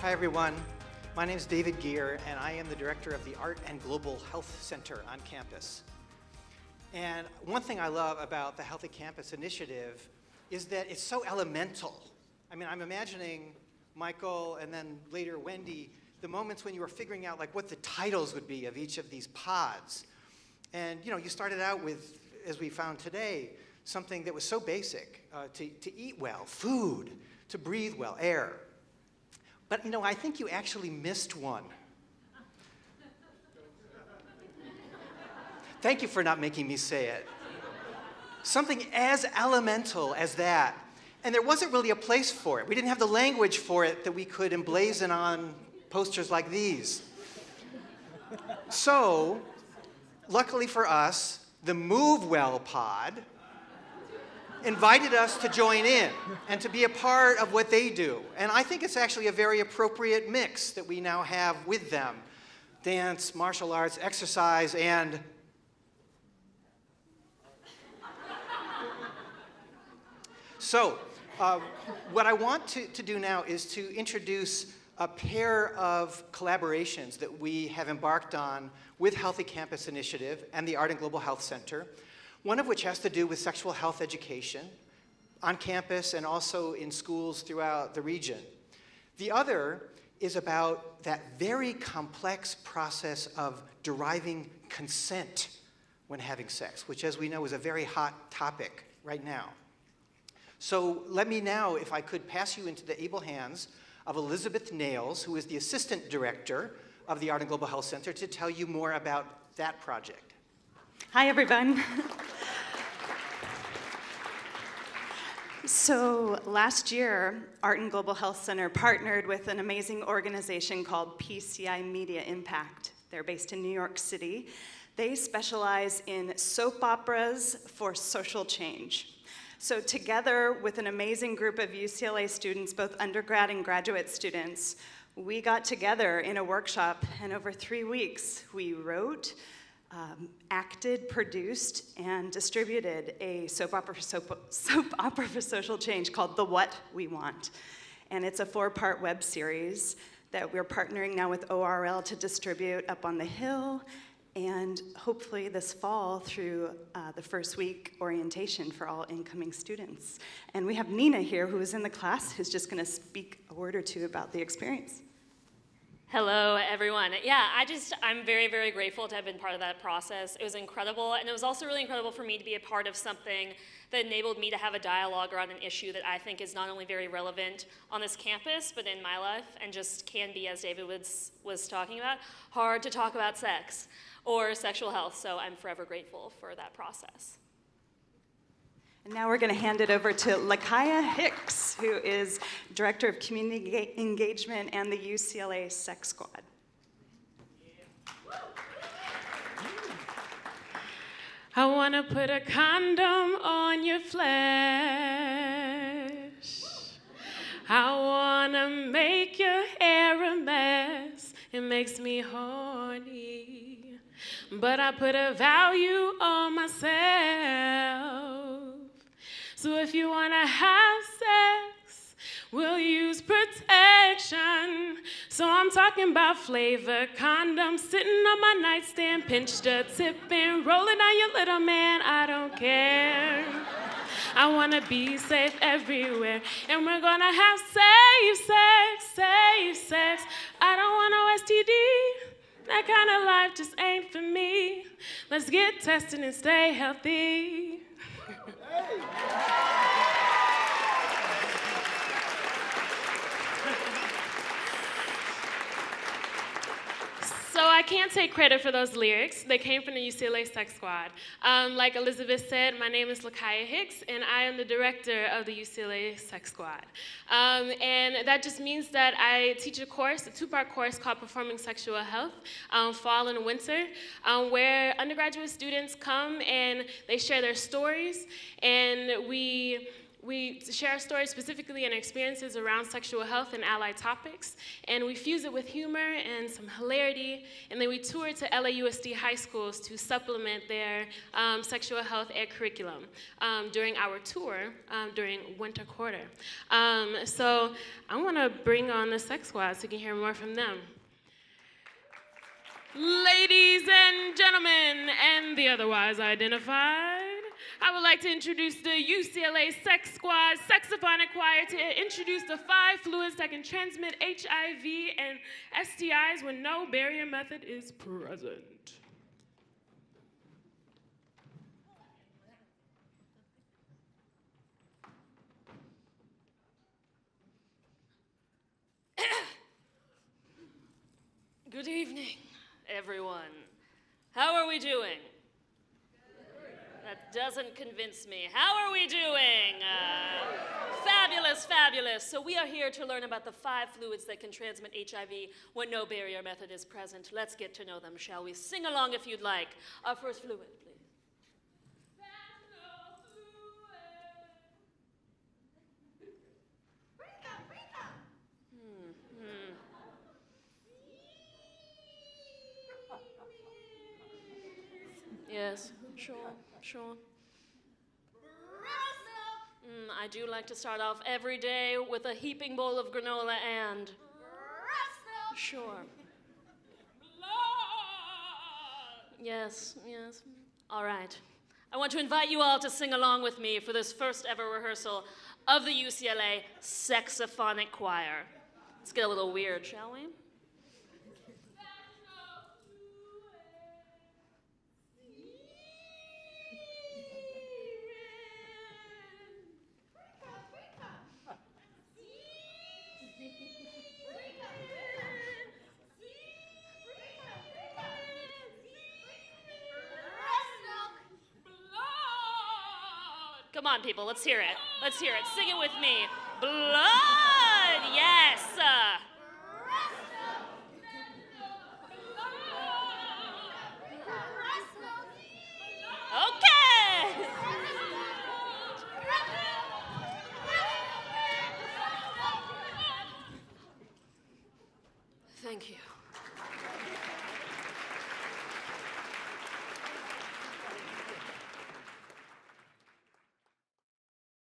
Hi everyone, my name is David Gere and I am the director of the Art and Global Health Center on campus. And one thing I love about the Healthy Campus Initiative is that it's so elemental. I mean, I'm imagining Michael and then later Wendy, the moments when you were figuring out like what the titles would be of each of these pods. And you know, you started out with, as we found today, something that was so basic, to eat well, food, to breathe well, air. But you know, I think you actually missed one. Thank you for not making me say it. Something as elemental as that. And there wasn't really a place for it. We didn't have the language for it that we could emblazon on posters like these. So, luckily for us, the Move Well pod invited us to join in and to be a part of what they do. And I think it's actually a very appropriate mix that we now have with them. Dance, martial arts, exercise, and so, what I want to do now is to introduce a pair of collaborations that we have embarked on with Healthy Campus Initiative and the Art and Global Health Center, one of which has to do with sexual health education on campus and also in schools throughout the region. The other is about that very complex process of deriving consent when having sex, which, as we know, is a very hot topic right now. So let me now, if I could, pass you into the able hands of Elizabeth Nails, who is the Assistant Director of the Art and Global Health Center, to tell you more about that project. Hi, everyone. So last year, Art and Global Health Center partnered with an amazing organization called PCI Media Impact. They're based in New York City. They specialize in soap operas for social change. So together with an amazing group of UCLA students, both undergrad and graduate students, we got together in a workshop, and over 3 weeks, we wrote, acted, produced, and distributed a soap opera for social change called The What We Want. And it's a 4-part web series that we're partnering now with ORL to distribute up on the Hill, and hopefully this fall through the first week orientation for all incoming students. And we have Nina here, who is in the class, who's just gonna speak a word or two about the experience. Hello, everyone. Yeah, I'm very, very grateful to have been part of that process. It was incredible, and it was also really incredible for me to be a part of something that enabled me to have a dialogue around an issue that I think is not only very relevant on this campus, but in my life, and just can be, as David was talking about, hard to talk about sex or sexual health, so I'm forever grateful for that process. And now we're going to hand it over to Lakaya Hicks, who is Director of Community Engagement and the UCLA Sex Squad. I want to put a condom on your flesh. I want to make your hair a mess. It makes me horny. But I put a value on myself. So if you want to have sex, we'll use protection. So I'm talking about flavor condoms, sitting on my nightstand, pinched a tipping, rolling on your little man, I don't care. I want to be safe everywhere, and we're going to have safe sex. I don't want no STD. That kind of life just ain't for me. Let's get tested and stay healthy. So I can't take credit for those lyrics. They came from the UCLA Sex Squad. Like Elizabeth said, my name is Lakaya Hicks, and I am the director of the UCLA Sex Squad. And that just means that I teach a course, a 2-part course called Performing Sexual Health, fall and winter, where undergraduate students come and they share their stories, and we We share stories specifically and experiences around sexual health and allied topics, and we fuse it with humor and some hilarity, and then we tour to LAUSD high schools to supplement their sexual health ed curriculum during our tour during winter quarter. So I want to bring on the Sex Squad so you can hear more from them. Ladies and gentlemen, and the otherwise identified, I would like to introduce the UCLA Sex Squad Saxophonic Choir to introduce the 5 fluids that can transmit HIV and STIs when no barrier method is present. Good evening, everyone. How are we doing? That doesn't convince me. How are we doing? Fabulous, fabulous. So we are here to learn about the 5 fluids that can transmit HIV when no barrier method is present. Let's get to know them, shall we? Sing along if you'd like. Our first fluid, please. Yes, sure. I do like to start off every day with a heaping bowl of granola and... Sure. Yes. All right. I want to invite you all to sing along with me for this first ever rehearsal of the UCLA Saxophonic Choir. Let's get a little weird, shall we? Come on, people, let's hear it. Let's hear it. Sing it with me. Blood, yes. Okay. Thank you.